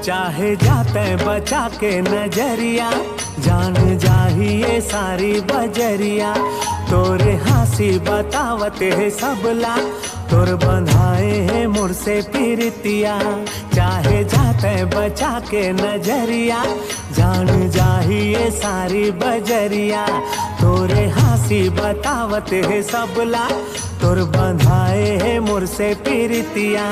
चाहे जाते बचा के नजरिया, जान जाहिए सारी बजरिया। तोरे हंसी बतावते है सबला, तोर बंधाए है मुझसे पीरतिया। चाहे जाते बचा के नजरिया, जान जाहिए सारी बजरिया। तोरे हंसी बतावते है सबला, तोर बंधाए है मुझसे पीरतिया।